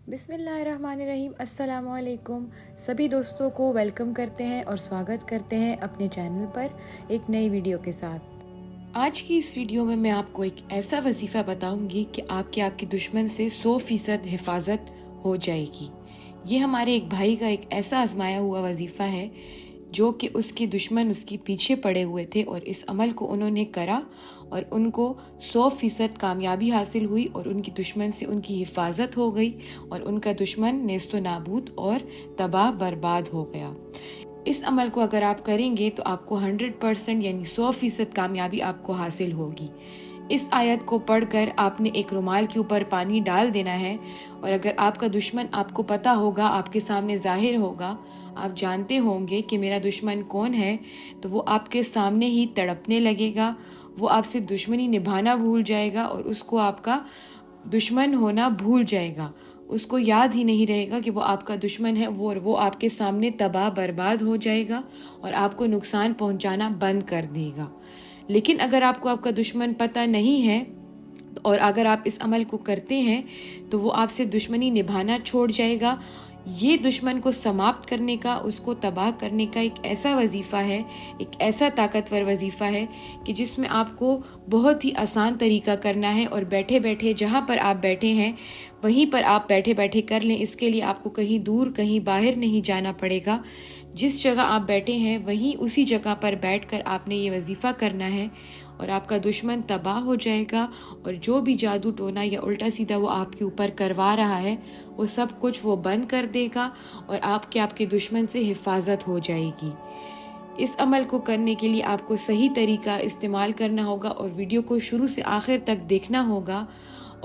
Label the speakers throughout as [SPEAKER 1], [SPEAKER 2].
[SPEAKER 1] बिस्मिल्लाहिर्रहमानिर्रहीम। अस्सलाम वालेकुम। सभी दोस्तों को वेलकम करते हैं और स्वागत करते हैं अपने चैनल पर एक नई वीडियो के साथ। आज की इस वीडियो में मैं आपको एक ऐसा वजीफ़ा बताऊंगी कि आपके दुश्मन से 100% हिफाजत हो जाएगी। ये हमारे एक भाई का एक ऐसा आजमाया हुआ वजीफ़ा है जो कि उसके दुश्मन उसके पीछे पड़े हुए थे और इस अमल को उन्होंने करा और उनको 100% कामयाबी हासिल हुई और उनकी दुश्मन से उनकी हिफाजत हो गई और उनका दुश्मन नेस्तो नाबूद और तबाह बर्बाद हो गया। इस अमल को अगर आप करेंगे तो आपको 100% यानी 100% कामयाबी आपको हासिल होगी। इस आयत को पढ़कर आपने एक रुमाल के ऊपर पानी डाल देना है और अगर आपका दुश्मन आपको पता होगा, आपके सामने जाहिर होगा, आप जानते होंगे कि मेरा दुश्मन कौन है, तो वो आपके सामने ही तड़पने लगेगा, वो आपसे दुश्मनी निभाना भूल जाएगा और उसको आपका दुश्मन होना भूल जाएगा। उसको याद ही नहीं रहेगा कि वो आपका दुश्मन है, वो आपके सामने तबाह बर्बाद हो जाएगा और आपको नुकसान पहुंचाना बंद कर देगा। लेकिन अगर आपको आपका दुश्मन पता नहीं है और अगर आप इस अमल को करते हैं तो वो आपसे दुश्मनी निभाना छोड़ जाएगा। ये दुश्मन को समाप्त करने का, उसको तबाह करने का एक ऐसा वजीफ़ा है, एक ऐसा ताकतवर वजीफ़ा है कि जिसमें आपको बहुत ही आसान तरीका करना है और बैठे बैठे जहाँ पर आप बैठे हैं वहीं पर आप बैठे बैठे कर लें। इसके लिए आपको कहीं दूर, कहीं बाहर नहीं जाना पड़ेगा। जिस जगह आप बैठे हैं वहीं उसी जगह पर बैठकर आपने ये वजीफ़ा करना है और आपका दुश्मन तबाह हो जाएगा और जो भी जादू टोना या उल्टा सीधा वो आपके ऊपर करवा रहा है वो सब कुछ वो बंद कर देगा और आपके दुश्मन से हिफाजत हो जाएगी। इस अमल को करने के लिए आपको सही तरीका इस्तेमाल करना होगा और वीडियो को शुरू से आखिर तक देखना होगा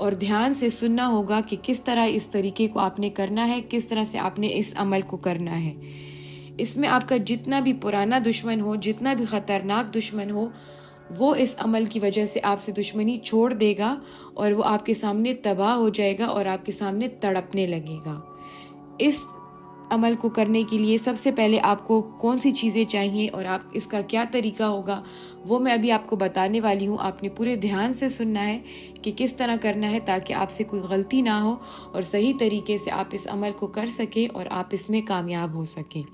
[SPEAKER 1] और ध्यान से सुनना होगा कि किस तरह इस तरीके को आपने करना है, किस तरह से आपने इस अमल को करना है। इसमें आपका जितना भी पुराना दुश्मन हो, जितना भी ख़तरनाक दुश्मन हो, वो इस अमल की वजह से आपसे दुश्मनी छोड़ देगा और वो आपके सामने तबाह हो जाएगा और आपके सामने तड़पने लगेगा। इस अमल को करने के लिए सबसे पहले आपको कौन सी चीज़ें चाहिए और आप इसका क्या तरीका होगा वो मैं अभी आपको बताने वाली हूँ। आपने पूरे ध्यान से सुनना है कि किस तरह करना है ताकि आपसे कोई गलती ना हो और सही तरीके से आप इस अमल को कर सकें और आप इसमें कामयाब हो सकें।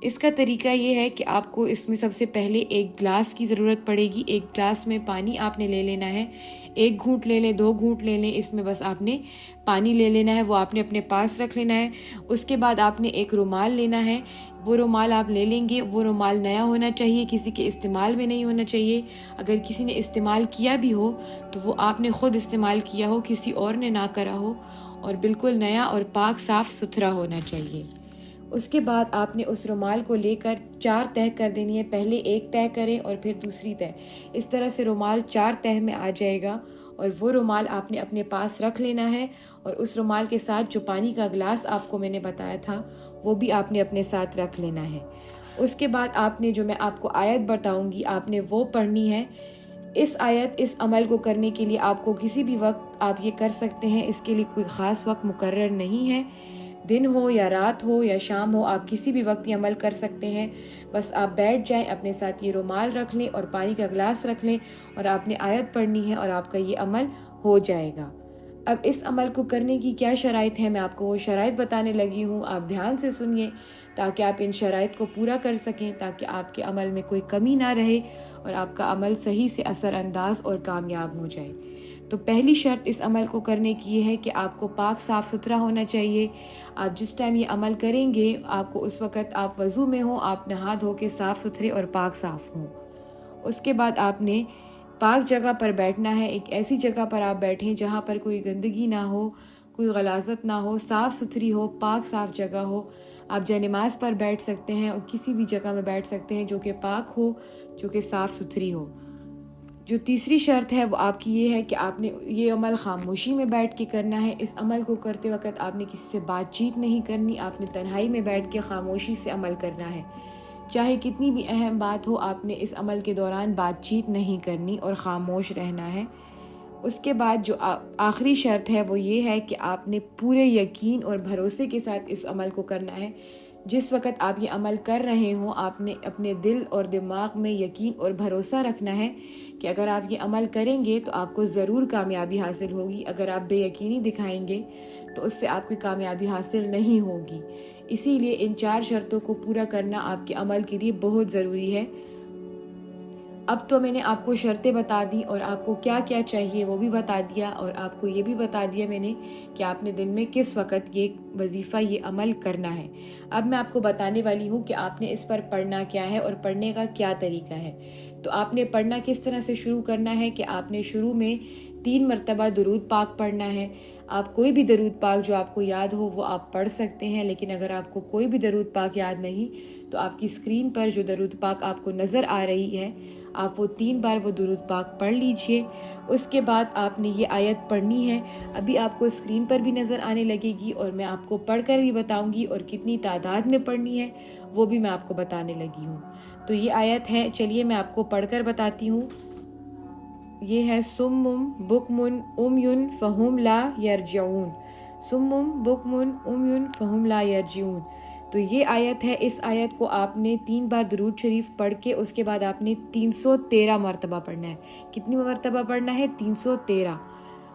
[SPEAKER 1] इसका तरीका ये है कि आपको इसमें सबसे पहले एक ग्लास की ज़रूरत पड़ेगी। एक ग्लास में पानी आपने ले लेना है। 1 घूंट ले लें, 2 घूंट ले लें, इसमें बस आपने पानी ले लेना है, वो आपने अपने पास रख लेना है। उसके बाद आपने एक रुमाल लेना है। वो रुमाल आप ले लेंगे, वो रुमाल नया होना चाहिए, किसी के इस्तेमाल में नहीं होना चाहिए। अगर किसी ने इस्तेमाल किया भी हो तो वो आपने ख़ुद इस्तेमाल किया हो, किसी और ने ना करा हो, और बिल्कुल नया और पाक साफ़ सुथरा होना चाहिए। उसके बाद आपने उस रुमाल को लेकर 4 तह कर देनी है। पहले 1 तह करें और फिर दूसरी तह। इस तरह से रुमाल 4 तह में आ जाएगा और वो रुमाल आपने अपने पास रख लेना है और उस रुमाल के साथ जो पानी का गिलास आपको मैंने बताया था वो भी आपने अपने साथ रख लेना है। उसके बाद आपने जो मैं आपको आयत बताऊंगी आपने वो पढ़नी है। इस अमल को करने के लिए आपको किसी भी वक्त आप ये कर सकते हैं। इसके लिए कोई ख़ास वक्त मुकर्रर नहीं है। दिन हो या रात हो या शाम हो, आप किसी भी वक्त ये अमल कर सकते हैं। बस आप बैठ जाएं, अपने साथ ये रुमाल रख लें और पानी का गिलास रख लें और आपने आयत पढ़नी है और आपका ये अमल हो जाएगा। अब इस अमल को करने की क्या शराइत है, मैं आपको वो शराइत बताने लगी हूँ। आप ध्यान से सुनिए ताकि आप इन शराइत को पूरा कर सकें, ताकि आपके अमल में कोई कमी ना रहे और आपका अमल सही से असरअंदाज और कामयाब हो जाए। तो पहली शर्त इस अमल को करने की ये है कि आपको पाक साफ़ सुथरा होना चाहिए। आप जिस टाइम ये अमल करेंगे आपको उस वक़्त आप वज़ू में हो, आप नहा धो के साफ़ सुथरे और पाक साफ़ हों। उसके बाद आपने पाक जगह पर बैठना है। एक ऐसी जगह पर आप बैठें जहाँ पर कोई गंदगी ना हो, कोई गलाज़त ना हो, साफ़ सुथरी हो, पाक साफ़ जगह हो। आप जयनमाज़ पर बैठ सकते हैं और किसी भी जगह में बैठ सकते हैं जो कि पाक हो, जो कि साफ़ सुथरी हो। जो तीसरी शर्त है वो आपकी ये है कि आपने ये अमल खामोशी में बैठ के करना है। इस अमल को करते वक्त आपने किसी से बातचीत नहीं करनी, आपने तन्हाई में बैठ के खामोशी से अमल करना है। चाहे कितनी भी अहम बात हो, आपने इस अमल के दौरान बातचीत नहीं करनी और ख़ामोश रहना है। उसके बाद जो आखिरी शर्त है वो ये है कि आपने पूरे यकीन और भरोसे के साथ इस अमल को करना है। जिस वक्त आप ये अमल कर रहे हों, आपने अपने दिल और दिमाग में यकीन और भरोसा रखना है कि अगर आप ये अमल करेंगे तो आपको ज़रूर कामयाबी हासिल होगी। अगर आप बेयकीनी दिखाएंगे तो उससे आपकी कामयाबी हासिल नहीं होगी। इसीलिए इन 4 शर्तों को पूरा करना आपके अमल के लिए बहुत ज़रूरी है। अब तो मैंने आपको शर्तें बता दी और आपको क्या क्या चाहिए वो भी बता दिया, और आपको ये भी बता दिया मैंने कि आपने दिन में किस वक़्त ये वजीफ़ा, ये अमल करना है। अब मैं आपको बताने वाली हूँ कि आपने इस पर पढ़ना क्या है और पढ़ने का क्या तरीका है। तो आपने पढ़ना किस तरह से शुरू करना है कि आपने शुरू में 3 मरतबा दुरूद पाक पढ़ना है। आप कोई भी दरूद पाक जो आपको याद हो वो आप पढ़ सकते हैं, लेकिन अगर आपको कोई भी दरूद पाक याद नहीं तो आपकी स्क्रीन पर जो दरूद पाक आपको नज़र आ रही है, आप वो 3 बार वो दुरूद पाक पढ़ लीजिए। उसके बाद आपने ये आयत पढ़नी है, अभी आपको स्क्रीन पर भी नज़र आने लगेगी और मैं आपको पढ़कर भी बताऊंगी, और कितनी तादाद में पढ़नी है वो भी मैं आपको बताने लगी हूँ। तो ये आयत है, चलिए मैं आपको पढ़कर बताती हूँ। ये है सुम्मुम बुकमुन उम्युन फहुम ला यरजिऊन। सुम्मुम बुकमुन उम्युन फहुम ला यरजिऊन। तो ये आयत है। इस आयत को आपने 3 बार दुरूद शरीफ पढ़ के उसके बाद आपने 313 मरतबा पढ़ना है। कितनी मरतबा पढ़ना है? 313।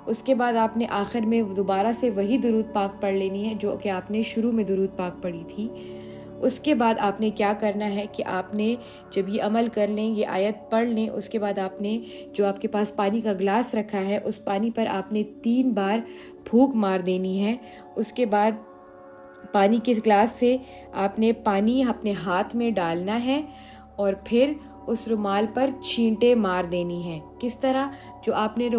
[SPEAKER 1] उसके बाद आपने आखिर में दोबारा से वही दुरूद पाक पढ़ लेनी है जो कि आपने शुरू में दुरूद पाक पढ़ी थी। उसके बाद आपने क्या करना है कि आपने जब ये अमल कर लें, ये आयत पढ़ लें, उसके बाद आपने जो आपके पास पानी का गिलास रखा है उस पानी पर आपने 3 बार फूंक मार देनी है। उसके बाद पानी के गिलास से आपने पानी अपने हाथ में डालना है और फिर उस रुमाल पर छींटे मार देनी है। किस तरह? जो आपने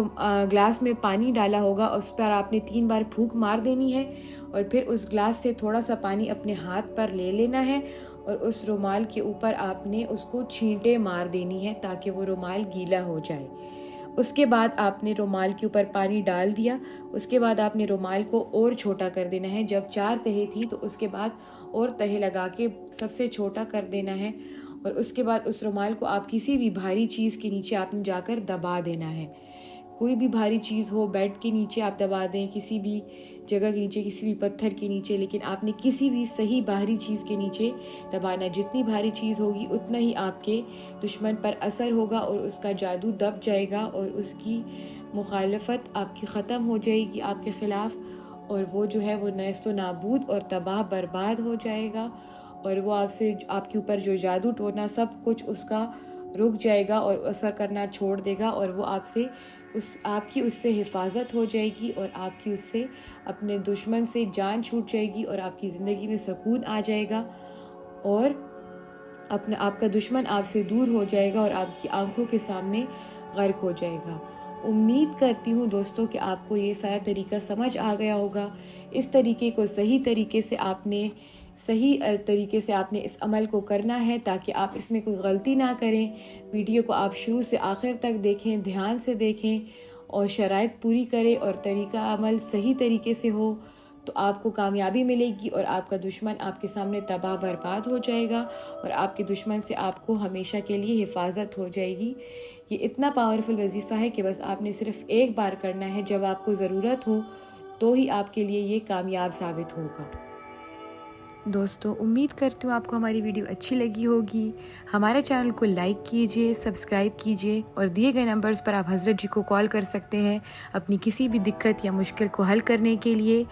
[SPEAKER 1] ग्लास में पानी डाला होगा उस पर आपने 3 बार फूंक मार देनी है और फिर उस ग्लास से थोड़ा सा पानी अपने हाथ पर ले लेना है और उस रुमाल के ऊपर आपने उसको छींटे मार देनी है ताकि वो रुमाल गीला हो जाए। उसके बाद आपने रुमाल के ऊपर पानी डाल दिया। उसके बाद आपने रुमाल को और छोटा कर देना है। जब 4 तहें थी तो उसके बाद और तहे लगा के सबसे छोटा कर देना है, और उसके बाद उस रुमाल को आप किसी भी भारी चीज़ के नीचे आपने जाकर दबा देना है। कोई भी भारी चीज़ हो, बेड के नीचे आप दबा दें, किसी भी जगह के नीचे, किसी भी पत्थर के नीचे, लेकिन आपने किसी भी सही भारी चीज़ के नीचे दबाना है। जितनी भारी चीज़ होगी उतना ही आपके दुश्मन पर असर होगा और उसका जादू दब जाएगा और उसकी मुखालफत आपकी ख़त्म हो जाएगी आपके ख़िलाफ़, और वो जो है वो नेस्तो नाबूद और तबाह बर्बाद हो जाएगा, और वो आपसे, आपके ऊपर जो जादू टोना सब कुछ उसका रुक जाएगा और असर करना छोड़ देगा, और वो आपसे आपकी उससे हिफाजत हो जाएगी और आपकी उससे अपने दुश्मन से जान छूट जाएगी और आपकी ज़िंदगी में सुकून आ जाएगा और आपका दुश्मन आपसे दूर हो जाएगा और आपकी आंखों के सामने गर्क हो जाएगा। उम्मीद करती हूँ दोस्तों कि आपको ये सारा तरीका समझ आ गया होगा। इस तरीके को सही तरीके से आपने इस अमल को करना है ताकि आप इसमें कोई गलती ना करें। वीडियो को आप शुरू से आखिर तक देखें, ध्यान से देखें और शराइत पूरी करें और तरीका अमल सही तरीके से हो तो आपको कामयाबी मिलेगी और आपका दुश्मन आपके सामने तबाह बर्बाद हो जाएगा और आपके दुश्मन से आपको हमेशा के लिए हिफाजत हो जाएगी। ये इतना पावरफुल वजीफ़ा है कि बस आपने सिर्फ एक बार करना है, जब आपको ज़रूरत हो तो ही आपके लिए ये कामयाब साबित होगा। दोस्तों, उम्मीद करती हूँ आपको हमारी वीडियो अच्छी लगी होगी। हमारे चैनल को लाइक कीजिए, सब्सक्राइब कीजिए और दिए गए नंबर्स पर आप हज़रत जी को कॉल कर सकते हैं अपनी किसी भी दिक्कत या मुश्किल को हल करने के लिए।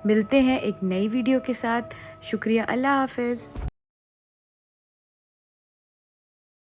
[SPEAKER 1] मिलते हैं एक नई वीडियो के साथ। शुक्रिया। अल्लाह हाफ़िज़।